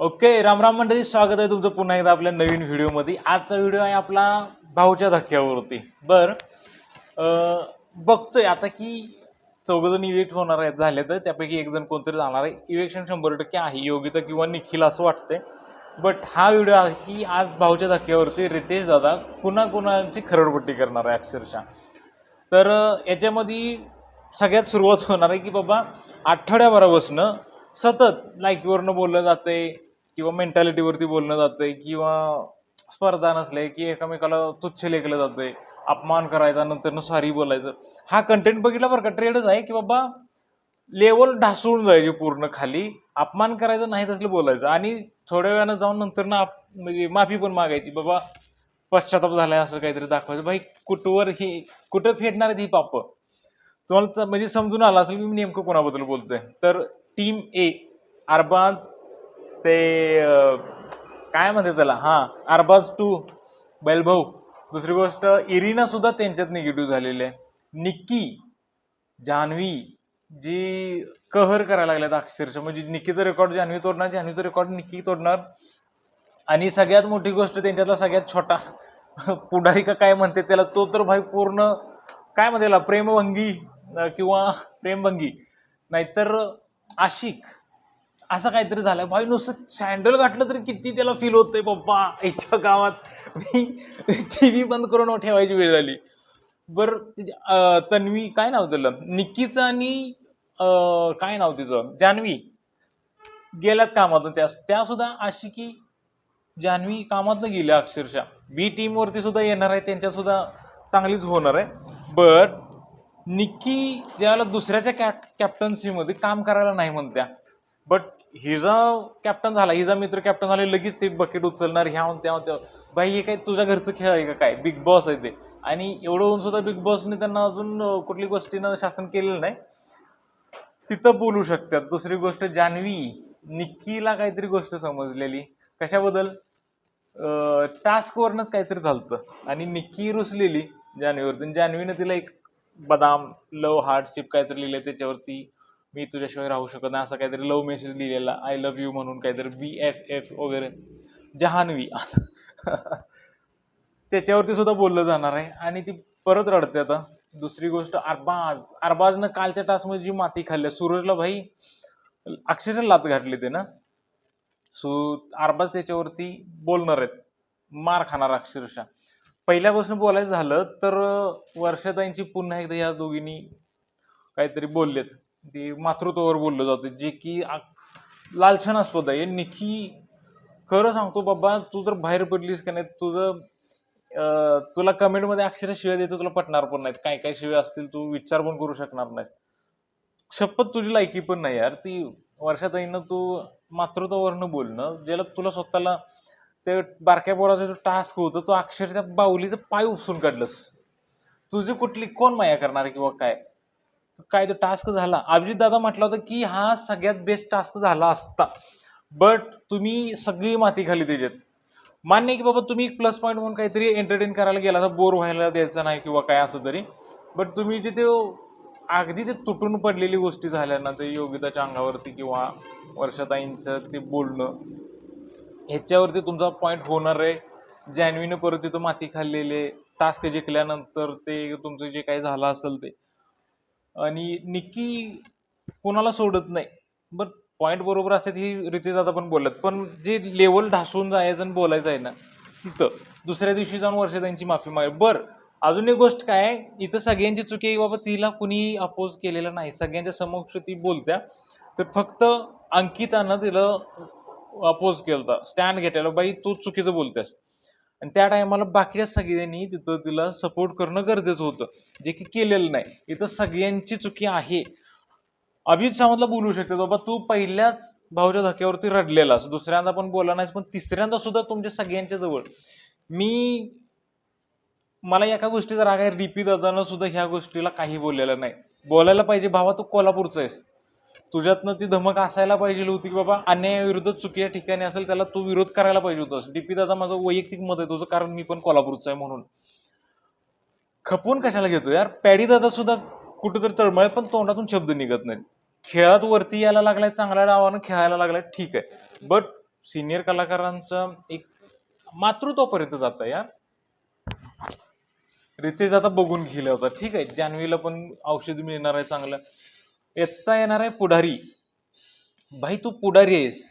Okay, Ram Ram मंडळी, स्वागत आहे तुमचं पुन्हा एकदा आपल्या नवीन व्हिडिओमध्ये. आजचा व्हिडिओ आहे आपला भाऊच्या धक्क्यावरती. बघतोय आता की चौघजण इव्हेक्ट होणार आहेत, झाले तर त्यापैकी एक जण कोणतरी जाणार आहे. इव्हेक्शन 100% आहे, योगिता किंवा निखिल असं वाटतंय. बट हा व्हिडिओ आहे की आज भाऊच्या धक्क्यावरती रितेश दादा पुन्हा कुणाची खरडपट्टी करणार आहे अक्षरशः. तर याच्यामध्ये सगळ्यात सुरुवात होणार आहे की बाबा आठवड्याभरापासून सतत लाईकीवरनं बोललं जातंय किंवा मेंटॅलिटीवरती बोलणं जातंय किंवा स्पर्धा नसले की एकमेकाला तुच्छ लेखलं जातंय, अपमान करायचा, नंतर सॉरी बोलायचं. हा कंटेंट बघितला बरं का, ट्रेडच आहे की बाबा लेवल ढासळून जायची पूर्ण खाली, अपमान करायचं नाही तसलं बोलायचं आणि थोड्या वेळानं जाऊन नंतर ना म्हणजे माफी पण मागायची, बाबा पश्चाताप झालाय असं काहीतरी दाखवायचं. भाई कुठवर ही कुठं फेडणार आहेत ही पाप तुम्हाला म्हणजे समजून आलं असेल मी नेमकं कोणाबद्दल बोलतोय. तर टीम ए अरबाज ते काय म्हणते त्याला, अरबाज 2 बैलभाऊ. दुसरी गोष्ट इरिना सुद्धा त्यांच्यात निगेटिव्ह झालेली आहे. निक्की, जान्हवी जी कहर करायला लागल्यात अक्षरशः, म्हणजे निक्कीचं रेकॉर्ड जान्हवी तोडणार, जान्हवीचं रेकॉर्ड निक्की तोडणार. आणि सगळ्यात मोठी गोष्ट त्यांच्यातला सगळ्यात छोटा पुढारी का काय म्हणते त्याला, तो तर भाई पूर्ण काय म्हणते त्याला प्रेमभंगी किंवा प्रेमभंगी नाहीतर आशिक असं काहीतरी झालं भाई. नुसतं सँडल घातलं तरी किती त्याला फील होतंय पप्पा याच्या गावात. मी टीव्ही बंद करून ठेवायची वेळ झाली. बरं तन्वी काय नाव त्याला निक्कीचं आणि काय नाव तिचं जान्हवी गेल्यात कामातून, त्या सुद्धा आशिकी जान्हवी कामातनं गेल्या अक्षरशः. बी टीम वरती सुद्धा येणार आहे, त्यांच्या सुद्धा चांगलीच होणार आहे. बट निक्की ज्याला दुसऱ्याच्या कॅप्टन्सीमध्ये काम करायला नाही म्हणत्या, बट हिजा कॅप्टन झाला, हिजा मित्र कॅप्टन झाले, लगेच ते बकेट उचलणार ह्या त्या. बाई हे काय तुझ्या घरचं खेळ आहे का काय, बिग बॉस आहे ते. आणि एवढं होऊन सुद्धा बिग बॉसने त्यांना अजून कुठली गोष्टीनं शासन केलेलं नाही, तिथं बोलू शकतात. दुसरी गोष्ट जान्हवी निक्कीला काहीतरी गोष्ट समजलेली, कशाबद्दल टास्कवरनच काहीतरी झालतं आणि निक्की रुसलेली जान्हवीवरती. जान्हवीनं तिला एक बदाम लव हार्टशिप काहीतरी लिहिलंय त्याच्यावरती, मी तुझ्याशिवाय राहू शकत नाही असं काहीतरी लव्ह मेसेज लिहिलेला, आय लव्ह यू म्हणून काहीतरी BFF वगैरे. जान्हवी त्याच्यावरती सुद्धा बोललं जाणार आहे आणि ती परत रडते आता. दुसरी गोष्ट अरबाजनं कालच्या टास्कमध्ये जी माती खाल्ली सूरजला भाई अक्षरशः लात घातली ते ना. अरबाज त्याच्यावरती बोलणार आहेत, मार खाणार अक्षरशः. पहिल्यापासून बोलायचं झालं तर वर्षाताईंची पुन्हा एकदा या दोघींनी काहीतरी बोललेत, ते मातृत्वावर बोललं जातं, जे की लालछनास्पद आहे. निक्की खरं सांगतो बाबा, तू जर बाहेर पडलीस का नाही, तुला कमेंटमध्ये अक्षरशः शिव्या देतो, तुला पटणार पण नाहीत. काय काय शिव्या असतील तू विचार पण करू शकणार नाहीस. शपथ तुझी लायकी पण नाही यार ती. वर्षाताईंना तू मातृत्वावरनं बोलणं, ज्याला तुला स्वतःला ते बारक्या पोराचा जो टास्क होतं तो अक्षरशः बाहुलीचं पाय उपसून काढलंस. तुझी कुठली कोण माया करणार किंवा काय तो टास्क झाला. अभिजित दादा म्हटलं होतं की हा सगळ्यात बेस्ट टास्क झाला असता, बट तुम्ही सगळी माती खाली त्याच्यात. मान्य की बाबा तुम्ही प्लस पॉईंट म्हणून काहीतरी एंटरटेन करायला गेला तर बोर व्हायला द्यायचं नाही किंवा काय असं तरी, बट तुम्ही जिथे अगदी ते तुटून पडलेली गोष्टी झाल्या ना, ते योगिताच्या अंगावरती किंवा वर्षाताईंचं ते बोलणं, ह्याच्यावरती तुमचा पॉईंट होणार आहे. जान्हवीनं परत तिथं माती खाल्लेले, टास्क जिंकल्यानंतर ते तुमचं जे काही झालं असेल ते. आणि निक्की कोणाला सोडत नाही, बट पॉईंट बरोबर असतात ही रितेश दादा पण बोलत, पण जे लेवल ढासून जायचं आणि बोलायचं आहे ना, तिथं दुसऱ्या दिवशी जाऊन वर्षाताईंची माफी माग. बरं अजून एक गोष्ट काय, इथं सगळ्यांची चुकी आहे बाबा, तिला कुणी अपोज केलेलं नाही, सगळ्यांच्या समक्ष ती बोलत्या. तर फक्त अंकितानं तिला अपोज केलं, स्टँड घेतलेला, बाई तू चुकीचं बोलतेस. आणि त्या टायमाला बाकीच्या सगळ्यांनी तिथं तिला सपोर्ट करणं गरजेचं होतं, जे की केलेलं नाही. इथं सगळ्यांची चुकी आहे. अभिजित सावंतला बोलू शकते बाबा, तू पहिल्याच भाऊच्या धक्क्यावरती रडलेलास, दुसऱ्यांदा पण बोलला नाहीस, पण तिसऱ्यांदा सुद्धा तुमच्या सगळ्यांच्या जवळ मला एका गोष्टीचा राग आहे, डीपी दादानं सुद्धा ह्या गोष्टीला काही बोललेलं नाही. बोलायला पाहिजे भावा, तू कोल्हापूरचा आहेस, तुझ्यातनं ती धमक असायला पाहिजे होती की बाबा अन्यायाविरुद्ध चुकीच्या ठिकाणी असेल त्याला तू विरोध करायला पाहिजे होतास. डीपी दादा माझं वैयक्तिक मत आहे तुझं, कारण मी पण कोल्हापूरचा आहे म्हणून. खपवून कशाला घेतो यार. पॅडी दादा सुद्धा कुठेतरी तळमळ, पण तोंडातून शब्द निघत नाहीत. खेळात वरती यायला लागलाय, चांगल्या डावानं खेळायला लागलाय, ठीक आहे, बट सिनियर कलाकारांचं एक मातृत्वापर्यंत जातं यार. रितेश आता बघून गेला होता, ठीक आहे, जान्हवीला पण औषध मिळणार आहे चांगलं. येता येणार आहे पुढारी. भाई तू पुढारी आहेस,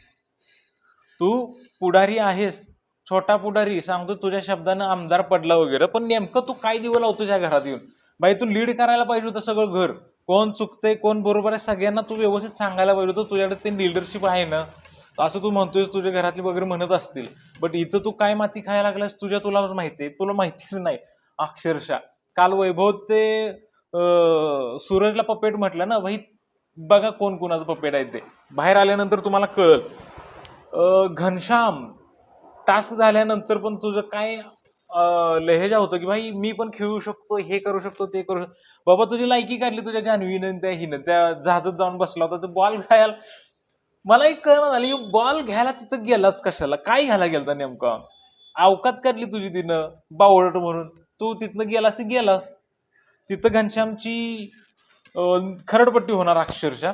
तू पुढारी आहेस, छोटा पुढारी. सांगतो तुझ्या शब्दानं आमदार पडला वगैरे, पण नेमकं तू काय दिवं लावतो त्या घरात येऊन? भाई तू लीड करायला पाहिजे होतं सगळं घर. कोण चुकतंय कोण बरोबर आहे सगळ्यांना तू व्यवस्थित सांगायला पाहिजे होतं. तुझ्याकडे ते लिडरशिप आहे ना, असं तू म्हणतोयस तुझ्या घरातले वगैरे म्हणत असतील, बट इथं तू काय माती खायला लागलास तुला माहितीये, तुला माहितीच नाही अक्षरशः. काल वैभव ते सूरजला पपेट म्हटलं ना भाई, बघा कोण कोणाचं पपेट आहे ते बाहेर आल्यानंतर तुम्हाला कळल. घनश्याम टास्क झाल्यानंतर पण तुझं काय लहेजा होतं की भाई मी पण खेळू शकतो, हे करू शकतो, ते करू शकतो. बाबा तुझी लायकी काढली तुझ्या जान्हवीनं त्या हिनं त्या जहाजात जाऊन बसला होता, तर बॉल घ्यायला मला एक कळलं झाली, बॉल घ्यायला तिथं गेलाच कशाला? काय घ्यायला गेलता नेमका? अवकात काढली तुझी तिनं बावळट म्हणून, तू तिथनं गेलास ते गेलास. तिथं घनश्यामची खरडपट्टी होणार अक्षरशः.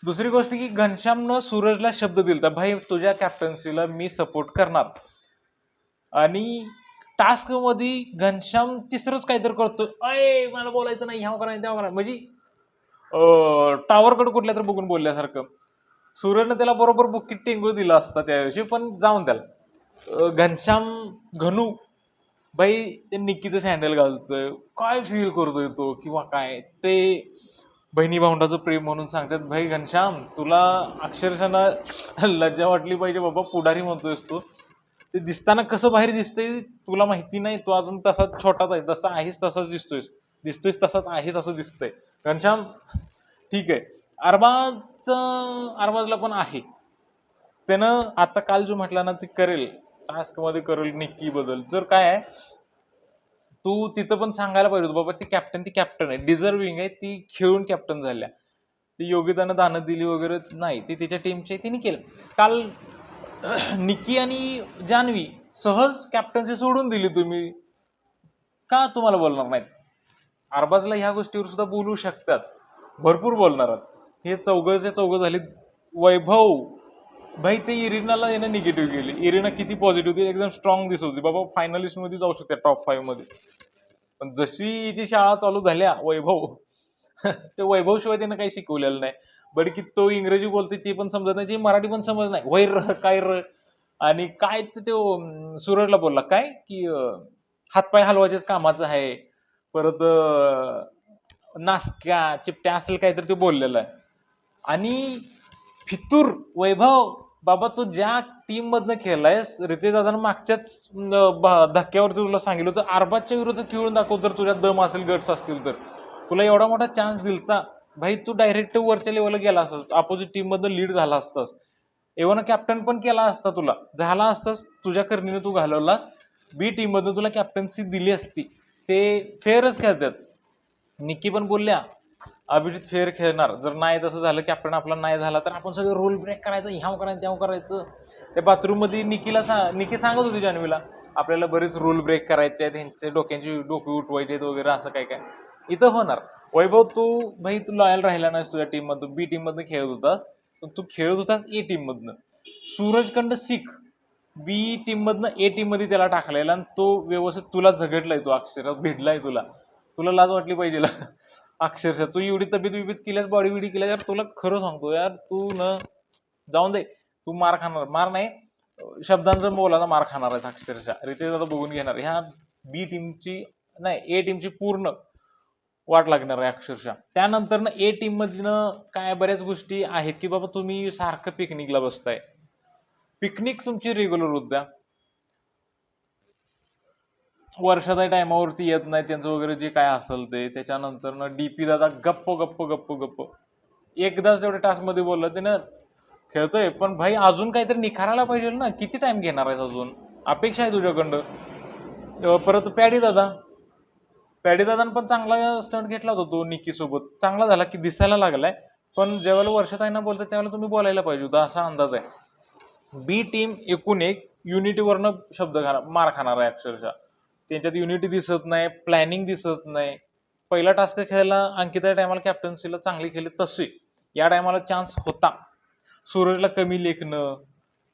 दुसरी गोष्ट की घनश्यामनं सूरजला शब्द दिलता, भाई तुझ्या कॅप्टन्सीला मी सपोर्ट करणार. आणि टास्क मध्ये घनश्याम तिसरंच काहीतरी करतो, अय मला बोलायचं नाही, ह्या करायचं त्या करायचं, म्हणजे टावरकडे कुठल्या तर बघून बोलल्यासारखं. सूरजनं त्याला बरोबर बुक्कीत टेंगूळ दिला असता त्या दिवशी, पण जाऊन त्याला. घनश्याम घनू भाई ते निक्कीच हँडल घालतोय, काय फील करतोय तो किंवा काय ते बहिणी भावंडाचं प्रेम म्हणून सांगतात. भाई घनश्याम तुला अक्षरशः लज्जा वाटली पाहिजे बाबा, पुढारी म्हणतोयस तू. ते दिसताना कसं बाहेर दिसतंय तुला माहिती नाही, तू अजून तसाच छोटाच आहे, जसा आहेस तसाच दिसतोयस तसाच आहेस असं दिसतंय घनश्याम. ठीक आहे, अरबाजला पण आहे, त्यानं आता काल जो म्हटला ना ते करेल, टास्क मध्ये करेल निक्की बदल. जर काय आहे तू तिथं पण सांगायला पाहिजे बाबा, ती कॅप्टन आहे, डिझर्विंग आहे, ती खेळून कॅप्टन झाल्या, ती योग्यतानं दानं दिली वगैरे नाही, ती तिच्या टीमची तिने केलं. काल निक्की आणि जान्हवी सहज कॅप्टन्सी सोडून दिली तुम्ही, का तुम्हाला बोलणार नाहीत? अरबाजला ह्या गोष्टीवर सुद्धा बोलू शकतात, भरपूर बोलणार. हे चौघं झाली. वैभव भाई ते इरिनाला यानं निगेटिव्ह केली, इरिना किती पॉझिटिव्ह होती, एकदम स्ट्रॉंग दिसत होती बाबा, फायनलिस्ट मध्ये जाऊ शकते टॉप 5 मध्ये. पण जशी हिची शाळा चालू झाल्या वैभव ते वैभव शिवाय त्यानं काही शिकवलेलं नाही. बट की तो इंग्रजी बोलतोय ते पण समजत नाही, जी मराठी पण समजत नाही, वैर काय र. आणि काय ते सूरजला बोलला काय की हातपाय हलवायच्याच कामाचं आहे, परत नासक्या चिपट्या असेल काहीतरी ते बोललेलं आहे. आणि फितूर वैभव बाबा, तू ज्या टीम मधनं खेळलायस, रितेश दादानं मागच्याच धक्क्यावरती तुला सांगितलं होतं अरबाजच्या विरोधात खेळून दाखव, जर तुझ्या दम असेल गट्स असतील तर. तुला एवढा मोठा चान्स दिलता भाई, तू डायरेक्ट वरच्या लेवलला गेला असतास, अपोजिट टीम मधनं लीड झाला असतास, एव्हन कॅप्टन पण केला असता, तुला झाला असतास, तुझ्या करणीने तू घालवलास. बी टीम मधनं तुला कॅप्टन्सी दिली असती. ते फेअरच खेळतात. निक्की पण बोलल्या अभिजित फेअर खेळणार, जर नाही तसं झालं कॅप्टन आपला नाही झाला तर आपण सगळं रूल ब्रेक करायचं, ह्याव करायचं त्याव करायचं. त्या बाथरूम मध्ये निक्की सांगत होती जान्हवीला, आपल्याला बरेच रूल ब्रेक करायचे आहेत, त्यांचे डोक्यांची डोके उठवायचे वगैरे, असं काय काय इथं होणार. वैभव तू लॉयल राहिला नाहीस तुझ्या टीम मधून, बी टीम मधनं खेळत होतास, पण तू खेळत होतास ए टीम मधनं. सूरजखंड सिख बी टीम मधनं ए टीम मध्ये त्याला टाकलेला, आणि तो व्यवस्थित तुला झगडलाय, तो अक्षरशः भिडलाय तुला लाज वाटली पाहिजे अक्षरशः. तू एवढी तब्येत केल्यास, बॉडी बिडी केल्यास यार, तुला खरं सांगतो यार, तू न जाऊन दे, तू मार खाणार, मार नाही शब्दांचा मोलाचा मार खाणार आहेस अक्षरशः. रितेश आता बघून घेणार, ह्या बी टीमची नाही ए टीमची पूर्ण वाट लागणार आहे अक्षरशः. त्यानंतर ना ए टीम मधनं काय बऱ्याच गोष्टी आहेत की बाबा, तुम्ही सारखं पिकनिकला बसताय, पिकनिक तुमची रेग्युलर होत द्या, वर्षाच्या टायमावरती येत नाही त्यांचं वगैरे जे काय असेल ते. त्याच्यानंतर ना डीपी दादा गप्प एकदाच तेवढ्या टास्क मध्ये बोललं त्यानं खेळतोय, पण भाई अजून काहीतरी निखारायला पाहिजे ना, किती टाइम घेणार आहेस अजून, अपेक्षा आहे तुझ्याकडं. परत पॅडी दादानं पण चांगला स्टंट घेतला होता तो निक्की सोबत, चांगला झाला की दिसायला लागलाय. पण ज्यावेळेला वर्षात आहे ना बोलतात त्यावेळेला तुम्ही बोलायला पाहिजे होता, असा अंदाज आहे. बी टीम एकूण एक युनिटीवरनं मार खाणार आहे अक्षरशः. त्यांच्यात युनिटी दिसत नाही, प्लॅनिंग दिसत नाही. पहिला टास्क खेळायला अंकिता टायमाला कॅप्टन्सीला चांगली खेळली, तशी या टायमाला चान्स होता. सूरजला कमी लेखणं,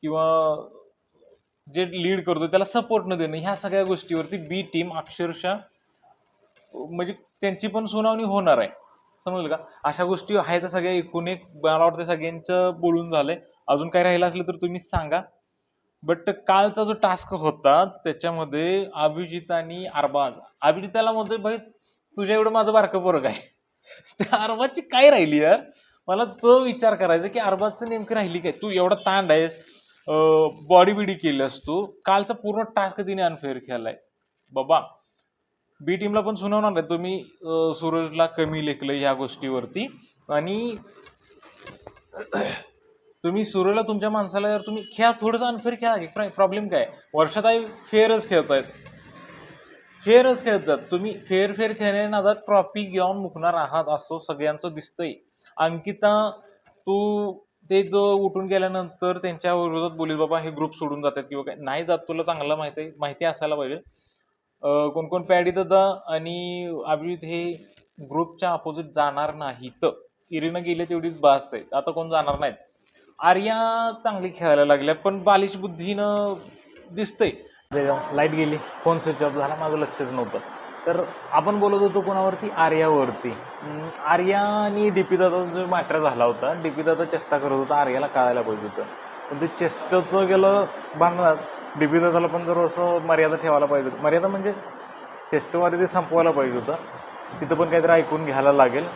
किंवा जे लीड करतो त्याला सपोर्ट न देणं, ह्या सगळ्या गोष्टीवरती बी टीम अक्षरशः म्हणजे त्यांची पण सुनावणी होणार आहे. समजलं का? अशा गोष्टी आहेत सगळ्या एकूण एक. मला वाटतं सगळ्यांचं बोलून झालंय. अजून काही राहिलं असलं तर तुम्ही सांगा. बट कालचा जो टास्क होता त्याच्यामध्ये अभिजित आणि अरबाज, अभिजिताला म्हणतोय भाई तुझ्या एवढं माझं बारकं पोरग आहे. त्या अरबाजची काय राहिली यार, मला तो विचार करायचा की अरबाजचं नेमकं राहिली काय. तू एवढा तांड आहेस, बॉडी बिडी केलीस तू, कालचा पूर्ण टास्क तिने अनफेअर खेळलाय बाबा. बी टीमला पण सुनावणार आहे तुम्ही सूरजला कमी लेखलं ह्या गोष्टीवरती. आणि तुम्ही सूरजला तुमच्या माणसाला जर तुम्ही खेळा, थोडंसं अनफेअर खेळा, प्रॉब्लेम काय. वर्षात आई फेअरच खेळतायत, फेअरच खेळतात. तुम्ही फेअर खेळण्याच्या नादात ट्रॉफी घेऊन मुकणार आहात असं सगळ्यांचं दिसतंय. अंकिता तू ते जो उठून गेल्यानंतर त्यांच्या विरोधात बोलील बाबा हे ग्रुप सोडून जातात किंवा काय, नाही जात. तुला चांगलं माहिती असायला पाहिजे. कोण कोण पॅडी दादा आणि अभिजित हे ग्रुपच्या अपोजिट जाणार नाहीत. इरीना गेले तेवढीच बास आहे, आता कोण जाणार नाहीत. आर्या चांगली खेळायला लागल्या पण बालिश बुद्धीनं दिसतंय. लाईट गेली, फोन स्विच ऑफ झाला, माझं लक्षच नव्हतं. तर आपण बोलत होतो कोणावरती, आर्यावरती. आर्या आणि डीपी दादा जो मॅटर झाला होता, डीपी दादा चेष्टा करत होता, आर्याला कळायला पाहिजे होतं. पण ते चेष्टाचं गेलं भांडणात. डीपी दादाला पण जर असं मर्यादा ठेवायला पाहिजे, मर्यादा म्हणजे चेष्टवारी ते संपवायला पाहिजे होतं. तिथं पण काहीतरी ऐकून घ्यायला लागेल.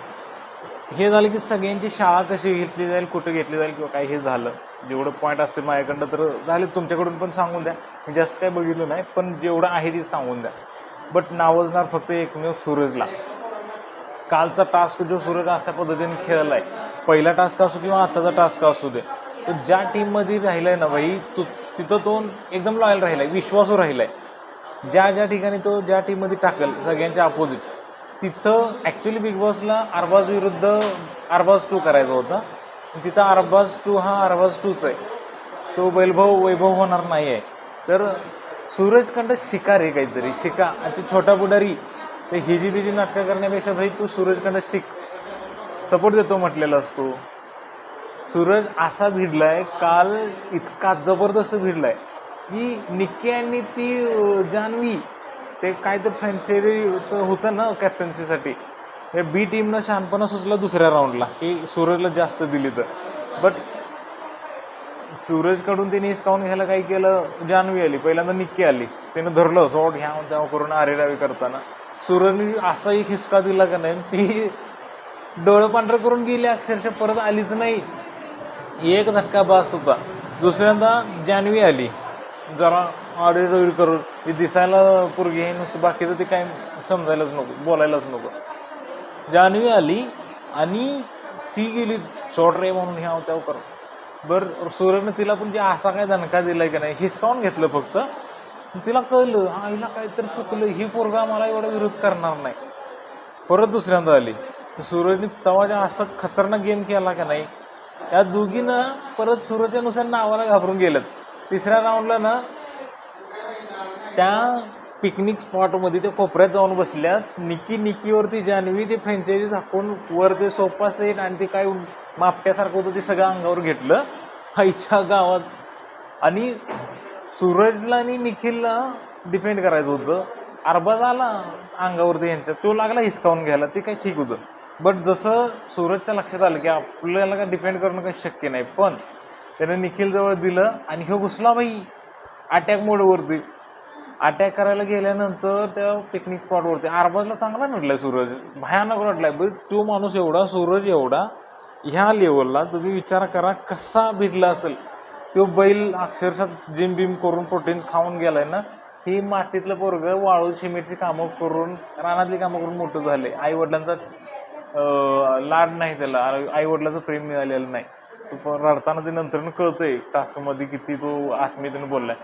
हे झालं की सगळ्यांची शाळा कशी घेतली जाईल, कुठं घेतली जाईल किंवा काय, हे झालं. जेवढं पॉईंट असते माझ्याकडनं तर झाले, तुमच्याकडून पण सांगून द्या. मी जास्त काय बघितलं नाही, पण जेवढं आहे ते सांगून द्या. बट नावजणार फक्त एकमेव सूरजला. कालचा टास्क जो सूरज अशा पद्धतीने खेळलाय, पहिला टास्क असो किंवा आताचा टास्क असू दे, तर ज्या टीममध्ये राहिलाय ना भाई, तिथं तो एकदम लॉयल राहिलाय, विश्वासू राहिलाय. ज्या ठिकाणी तो ज्या टीममध्ये टाकेल सगळ्यांच्या अपोजिट, तिथं ॲक्च्युली बिग बॉसला अरबाज विरुद्ध अरबाज 2 करायचा होता. तिथं अरबाज 2 हा अरबाज 2च आहे, तो वैभव होणार नाही आहे. तर सूरजकडं शिका रे, काहीतरी शिका. आणि ती छोटा पुढारी ते हिजी तिची नाटकं करण्यापेक्षा भाई तू सूरजकडं शिक, सपोर्ट देतो म्हटलेला असतो. सूरज असा भिडलाय काल, इतका जबरदस्त भिडलाय की निक्की आणि ती जान्हवी, ते काय तर फ्रँचायझीचं होतं ना कॅप्टन्सीसाठी, हे बी टीमनं शहाणपणा सुचला दुसऱ्या राऊंडला की सूरजला जास्त दिली तर. बट सूरजकडून तिने हिसकावून घ्यायला काय केलं, जान्हवी आली, पहिल्यांदा निक्की आली, त्यानं धरलं शॉट ह्या तेव्हा करून आरेरावी करताना. सूरजने असा एक हिसका दिला का नाही, ती डोळं पांढरं करून गेली अक्षरशः, परत आलीच नाही. एक झटका बास होता. दुसऱ्यांदा जान्हवी आली, जरा आरेरावी करून, ती दिसायला पोरगी आहे नुसतं, बाकीचं ते काय समजायलाच नको, बोलायलाच नको. जान्हवी आली आणि ती गेली शॉट रे म्हणून ह्या तेव्हा करून. बरं सूरजने तिला पण जे असा काय दणका दिलाय का नाही, हिसकावून घेतलं फक्त. तिला कळलं हा हिला काहीतरी चुकलं, ही पोरगा मला एवढा विरोध करणार नाही. परत दुसऱ्यांदा आली, सूरजने तवाच्या असं खतरनाक गेम केला का नाही, या दोघीनं परत सूरजच्या नुसार नावाला घाबरून गेलं. तिसऱ्या राऊंडला ना त्या पिकनिक स्पॉटमध्ये ते कोपऱ्यात जाऊन बसल्यात. निक्कीवरती जान्हवी ते फ्रँचायझी झाकून वर ते सोफा सेट आणि ते काय मापट्यासारखं होतं ते सगळं अंगावर घेतलं आईच्या गावात. आणि सूरजला आणि निखिलला डिफेंड करायचं होतं. अरबाज आला अंगावरती यांच्या, तो लागला हिसकावून घ्यायला, ते काही ठीक होतं. बट जसं सूरजच्या लक्षात आलं की आपल्याला काय डिफेंड करणं काही शक्य नाही, पण त्याने निखिल जवळ दिलं आणि ह्यो घुसला बाई अटॅक मोडवरती. अटॅक करायला गेल्यानंतर त्या पिकनिक स्पॉटवरती अरबाजला चांगला नडलाय सूरज, भयानक नडलाय. तो माणूस एवढा, सूरज एवढा, ह्या लेवलला तुम्ही विचार करा कसा भिडला असेल. तो बैल अक्षरशः जिम बिम करून प्रोटीन खाऊन गेलाय ना. ही मातीतलं पोरगं वाळू सिमेंटची कामं करून, रानातली कामं करून मोठं झालंय. आई वडिलांचा लाड नाही त्याला, आई वडिलांचं प्रेम मिळालेलं नाही. तो रडताना ते नंतर कळतंय टास्कमध्ये किती तो आत्मीयतेने बोललाय.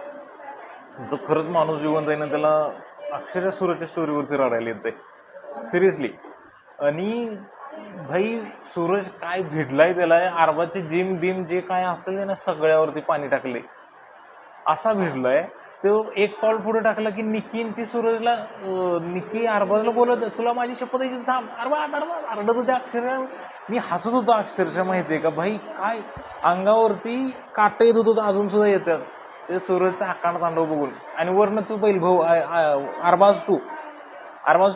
जो खरंच माणूस जिवंत आहे ना, त्याला अक्षरशः सूरजच्या स्टोरीवरती रडायला येतंय सिरियसली. आणि भाई सूरज काय भिडलाय त्याला, अरबाजची जिम बिम जे काय असेल ना सगळ्यावरती पाणी टाकले, असा भिडलाय. तो एक पाऊल पुढे टाकला की निकी ती सूरजला निकी अरबाजला बोलत तुला माझी शपथ आहे थांब अरबाज अरडत होते अक्षरशः. मी हसत होतो अक्षरशः माहितीये का भाई काय अंगावरती काटा येत होतो अजून सुद्धा येतात ते सूरजचा आकांड तांडव बघून. आणि वरनं तू बैल भाऊ अरबाज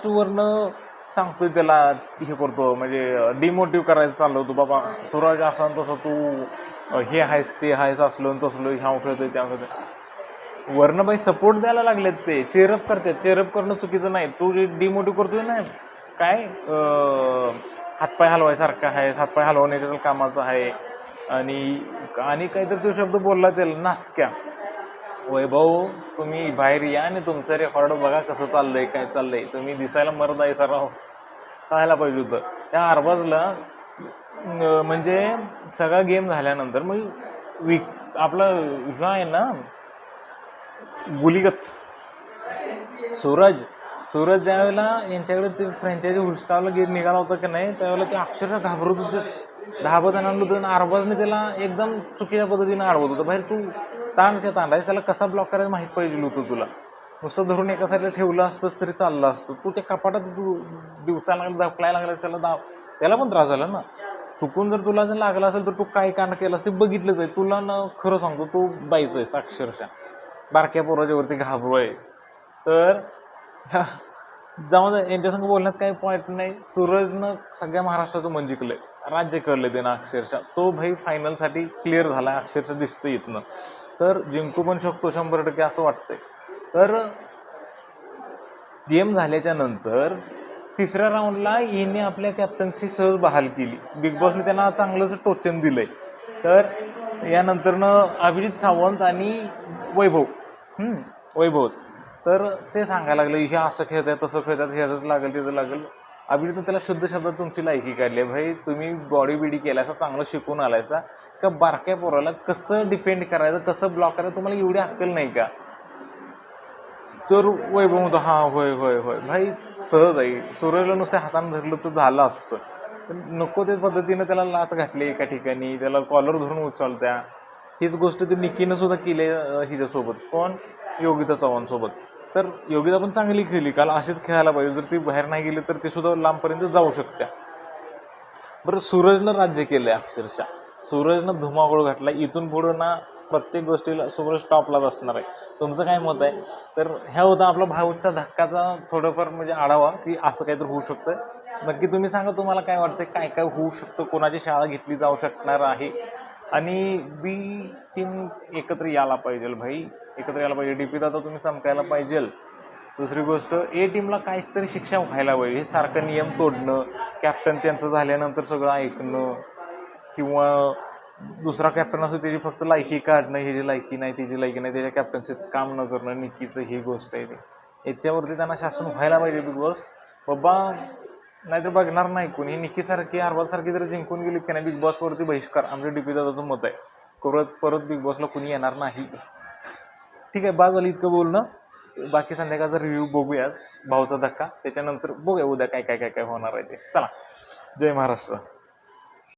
टू वरनं सांगतोय त्याला हे करतो म्हणजे डिमोटिव्ह करायचं चाललं होतं बाबा सूरज असं तसं तू हे आहेस ते आहेस असलं तसलं ह्या खेळतोय त्या खेळतोय. वर्ण बाई सपोर्ट द्यायला लागलेत ते चेअरअप करतात. चेअरअप करणं चुकीचं नाही. तू जे डिमोटिव्ह करतोय ना काय हातपाय हलवायसारखं आहे हातपाय हलवण्याच्या कामाचं आहे. आणि काहीतरी तो शब्द बोलला त्याला नासक्या. वैभव तुम्ही बाहेर या आणि तुमचं रेकॉर्ड बघा कसं चाललंय काय चाललंय. तुम्ही दिसायला मरद आहे सर राव कळायला पाहिजे होतं. त्या अरबाजला म्हणजे सगळा गेम झाल्यानंतर मग आपला ह्या आहे ना गुलीगत सूरज ज्यावेळेला यांच्याकडे ते फ्रँचायझी हुसकावला गेम निघाला होता की नाही त्यावेळेला ते अक्षरशः घाबरत होते धाबत आणलं होतं. अरबाजने त्याला एकदम चुकीच्या पद्धतीने अडवत होतं. बाहेर तू ताणच्या तांडायस त्याला कसा ब्लॉक करायला माहीत पाहिजे होतं तुला. नुसतं धरून एका साईडला ठेवलं असतंच तरी चाललं असतं. तू त्या कपाटात तू दिवसाला लागला दाखलायला लागला त्याला पण त्रास झाला ना. चुकून जर तुला जर लागला असेल तर तू काय कांड केलं असेल बघितलंच आहे. तुला ना खरं सांगतो तू बाईचं आहेस अक्षरशः बारक्या पोराच्या वरती घाबरू आहे. तर जाऊन यांच्यासंग बोलण्यात काही पॉईंट नाही. सूरजनं सगळ्या महाराष्ट्राचं मन जिंकलंय राज्य कळलंय त्यानं अक्षरशः. तो भाई फायनलसाठी क्लिअर झाला अक्षरशः दिसतं इथनं. तर जिंकू पण शकतो 100% असं वाटतंय. तर गेम झाल्याच्या नंतर तिसऱ्या राऊंडला यांनी आपल्या कॅप्टन्सी सहज बहाल केली. बिग बॉसने त्यांना चांगलंच टोचन दिलंय. तर यानंतरनं अभिजित सावंत आणि वैभव तर ते सांगायला लागले हे असं खेळतात तसं खेळतात हे असंच लागेल तिथं लागेल. अभिजित त्याला शुद्ध शब्दात तुमची लायकी काढली भाई. तुम्ही बॉडी बिडी केलायचा चांगलं शिकून आलायचा का बारक्या पोराला कसं डिपेंड करायचं कसं ब्लॉक करायचं तुम्हाला एवढी अक्कल नाही का. तर वैभव म्हणतो हा होय होय होय भाई सहज आहे. सूरजला नुसतं हातानं धरलं तर झालं असतं. नको त्या पद्धतीनं त्याला लात घातली एका ठिकाणी त्याला कॉलर धरून उचलत्या. हीच गोष्ट ती निकीनं सुद्धा केली हिच्यासोबत कोण योगिता चव्हाण सोबत. तर योगिता पण चांगली खेळली काल अशीच खेळायला पाहिजे. जर ती बाहेर नाही गेली तर ती सुद्धा लांबपर्यंत जाऊ शकत्या. बरं सूरजनं राज्य केलंय अक्षरशः. सूरजनं धुमाकूळ घातला. इथून पुढं ना प्रत्येक गोष्टीला सूरज टॉपलाच असणार आहे. तुमचं काय मत आहे. तर ह्या होता आपला भाऊचा धक्काचा थोडंफार म्हणजे आढावा की असं काहीतरी होऊ शकतं. नक्की तुम्ही सांगा तुम्हाला काय वाटतं काय काय होऊ शकतं कोणाची शाळा घेतली जाऊ शकणार आहे. आणि बी टीम एकत्र यायला पाहिजे भाई एकत्र यायला पाहिजे. डीपी दादा तुम्ही चमकायला पाहिजे. दुसरी गोष्ट ए टीमला काहीतरी शिक्षा व्हायला पाहिजे. हे सारखं नियम तोडणं कॅप्टन त्यांचं झाल्यानंतर सगळं ऐकणं किंवा दुसरा कॅप्टन असतो त्याची फक्त लायकी काढणं ह्याची लायकी नाही तिची लायकी नाही त्याच्या कॅप्टन्सीत काम न करणं निकीचं ही गोष्ट आहे. याच्यावरती त्यांना शासन व्हायला पाहिजे बिग बॉस बाबा. नाहीतर बघणार नाही कोणी. निकीसारखी अरबाजसारखी जर जिंकून गेली की नाही बिग बॉसवरती बहिष्कार आमच्या डीपी दादाचं मत आहे. परत बिग बॉसला कोणी येणार नाही. ठीक आहे बाद झाली इतकं बोलणं. बाकी संध्याकाळचा रिव्ह्यू बघूयाच भाऊचा धक्का त्याच्यानंतर बघूया उद्या काय काय काय काय होणार आहे ते. चला जय महाराष्ट्र.